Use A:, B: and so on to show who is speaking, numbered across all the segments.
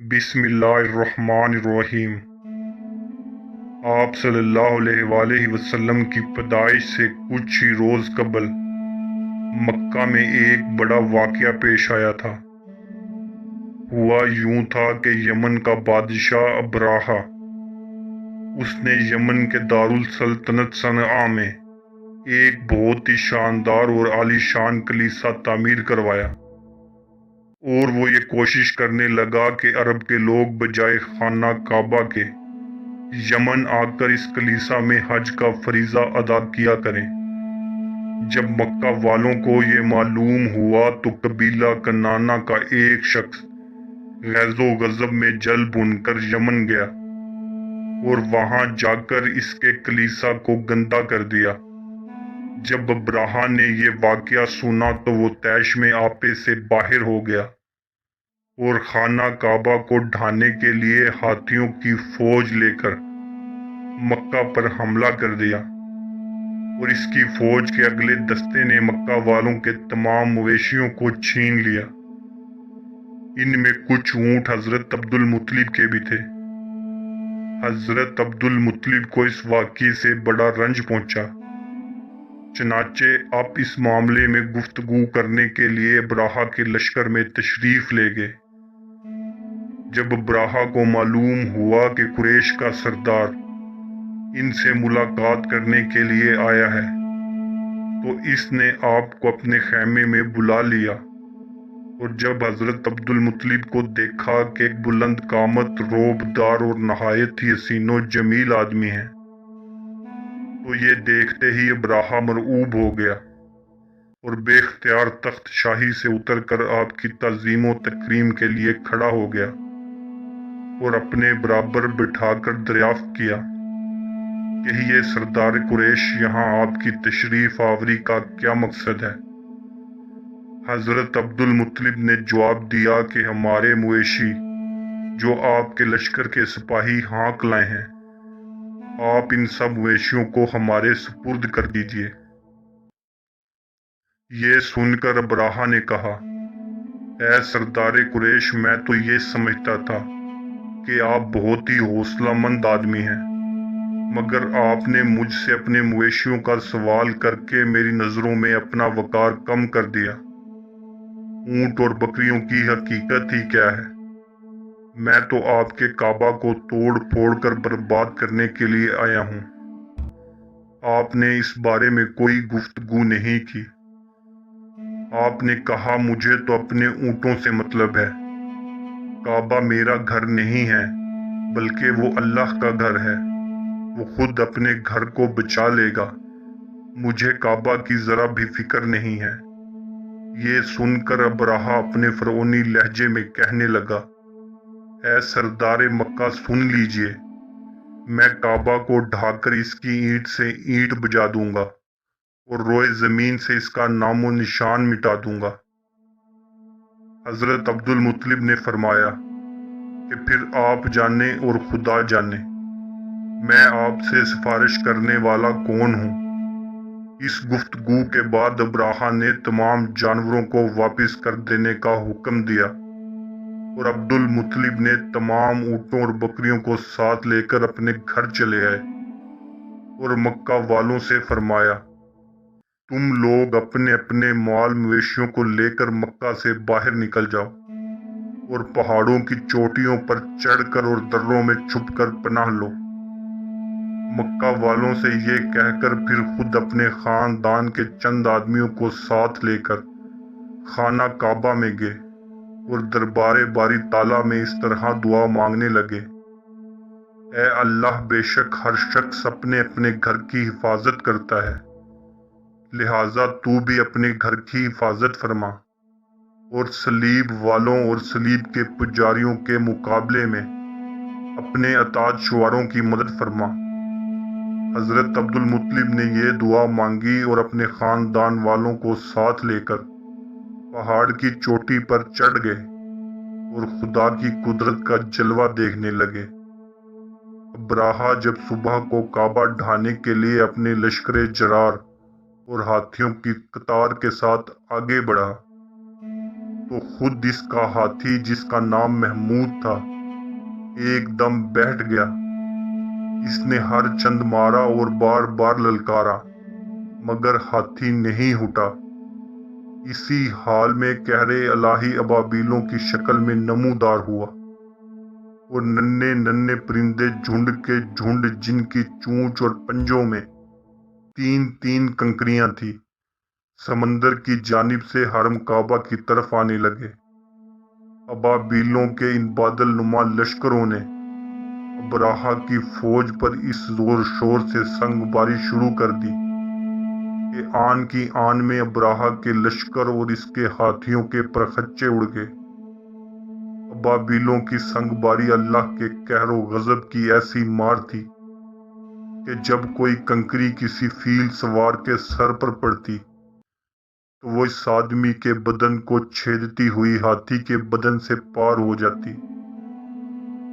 A: बिस्मिल्लाहिर्रहमानिर्रहीम। आप सल्लल्लाहु अलैहि वसल्लम की पैदाइश से कुछ ही रोज़ कबल मक्का में एक बड़ा वाक़या पेश आया था। हुआ यूं था कि यमन का बादशाह अबराहा, उसने यमन के दारुल सल्तनत सनआ में एक बहुत ही शानदार और आलीशान कलीसा तामीर करवाया, और वो ये कोशिश करने लगा कि अरब के लोग बजाय खाना काबा के यमन आकर इस कलीसा में हज का फरीज़ा अदा किया करें। जब मक्का वालों को ये मालूम हुआ तो कबीला कनाना का एक शख्स गैज़ो गज़ब में जल भुनकर यमन गया और वहां जाकर इसके कलीसा को गंदा कर दिया। जब अब्राहा ने ये वाक़या सुना तो वो तैश में आपे से बाहर हो गया और खाना काबा को ढाने के लिए हाथियों की फौज लेकर मक्का पर हमला कर दिया, और इसकी फौज के अगले दस्ते ने मक्का वालों के तमाम मवेशियों को छीन लिया। इनमें कुछ ऊंट हजरत अब्दुल मुत्तलिब के भी थे। हजरत अब्दुल मुत्तलिब को इस वाक़ये से बड़ा रंज पहुंचा। चनाचे आप इस मामले में गुफ्तगू करने के लिए अब्राहा के लश्कर में तशरीफ ले गए। जब अब्राहा को मालूम हुआ कि कुरैश का सरदार इनसे मुलाकात करने के लिए आया है, तो इसने आपको अपने खैमे में बुला लिया, और जब हजरत अब्दुल मुत्तलिब को देखा कि एक बुलंद कामत, रोबदार और नहायत ही हसीनो जमील आदमी है, तो ये देखते ही अब्राहा मरऊब हो गया और बेख्तियार तख्त शाही से उतरकर आपकी ताज़ीम व तकरीम के लिए खड़ा हो गया और अपने बराबर बिठाकर दरियाफ्त किया कि ये सरदार कुरैश यहाँ आपकी तशरीफ आवरी का क्या मकसद है। हजरत अब्दुल मुत्तलिब ने जवाब दिया कि हमारे मवेशी जो आपके लश्कर के सिपाही हाँक लाए हैं, आप इन सब मवेशियों को हमारे सुपुर्द कर दीजिए। ये सुनकर अब्राहा ने कहा, ऐ सरदार कुरैश, मैं तो ये समझता था कि आप बहुत ही हौसलामंद आदमी हैं, मगर आपने मुझसे अपने मवेशियों का सवाल करके मेरी नज़रों में अपना वकार कम कर दिया। ऊंट और बकरियों की हकीकत ही क्या है? मैं तो आपके काबा को तोड़ फोड़ कर बर्बाद करने के लिए आया हूँ। आपने इस बारे में कोई गुफ्तगू नहीं की। आपने कहा मुझे तो अपने ऊँटों से मतलब है। काबा मेरा घर नहीं है, बल्कि वो अल्लाह का घर है। वो खुद अपने घर को बचा लेगा। मुझे काबा की जरा भी फिक्र नहीं है। ये सुनकर अब्राहा अपने फरौनी लहजे में कहने लगा, ऐ सरदार मक्का, सुन लीजिए, मैं काबा को ढाकर इसकी ईंट से ईंट बजा दूंगा और रोए जमीन से इसका नामो निशान मिटा दूंगा। हजरत अब्दुल मुत्तलिब ने फरमाया कि फिर आप जाने और खुदा जाने, मैं आपसे सिफारिश करने वाला कौन हूँ। इस गुफ्तगू के बाद अब्राहा ने तमाम जानवरों को वापस कर देने का हुक्म दिया और अब्दुल मुत्तलिब ने तमाम ऊँटों और बकरियों को साथ लेकर अपने घर चले आए और मक्का वालों से फरमाया, तुम लोग अपने अपने माल मवेशियों को लेकर मक्का से बाहर निकल जाओ और पहाड़ों की चोटियों पर चढ़कर और दर्रों में छुपकर पनाह लो। मक्का वालों से ये कहकर फिर खुद अपने खानदान के चंद आदमियों को साथ लेकर खाना काबा में गए और दरबारे बारी ताला में इस तरह दुआ मांगने लगे, ऐ अल्लाह, बेशक हर शख्स अपने अपने घर की हिफाजत करता है, लिहाजा तू भी अपने घर की हिफाजत फरमा और सलीब वालों और सलीब के पुजारियों के मुकाबले में अपने अताज शुआरों की मदद फरमा। हजरत अब्दुल मुत्तलिब ने यह दुआ मांगी और अपने खानदान वालों को साथ लेकर पहाड़ की चोटी पर चढ़ गए और खुदा की कुदरत का जलवा देखने लगे। अब्राहा जब सुबह को काबा ढाने के लिए अपने लश्कर जरार और हाथियों की कतार के साथ आगे बढ़ा, तो खुद इसका हाथी, जिसका नाम महमूद था, एकदम बैठ गया। इसने हर चंद मारा और बार बार ललकारा, मगर हाथी नहीं उठा। इसी हाल में कहरे इलाही अबाबीलों की शक्ल में नमूदार हुआ और नन्हे नन्हे परिंदे झुंड के झुंड, जिनकी चोंच और पंजों में तीन तीन कंकरियां थी, समंदर की जानिब से हरम काबा की तरफ आने लगे। अबाबीलों के इन बादल नुमा लश्करों ने अबराहा की फौज पर इस जोर शोर से संगबारी शुरू कर दी कि आन की आन में अबराहा के लश्कर और इसके हाथियों के परखच्चे उड़ गए। अबाबीलों की संगबारी अल्लाह के कहरो गजब की ऐसी मार थी कि जब कोई कंकरी किसी फील सवार के सर पर पड़ती तो वो इस आदमी के बदन को छेदती हुई हाथी के बदन से पार हो जाती।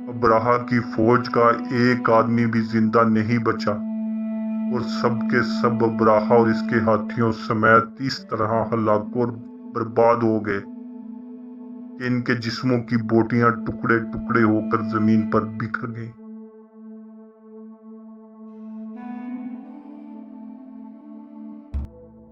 A: अबराहा की फौज का एक आदमी भी जिंदा नहीं बचा और सब के सब अबराहा और इसके हाथियों समेत इस तरह हलाक और बर्बाद हो गए कि इनके जिस्मों की बोटियां टुकड़े टुकड़े होकर जमीन पर बिखर गईं।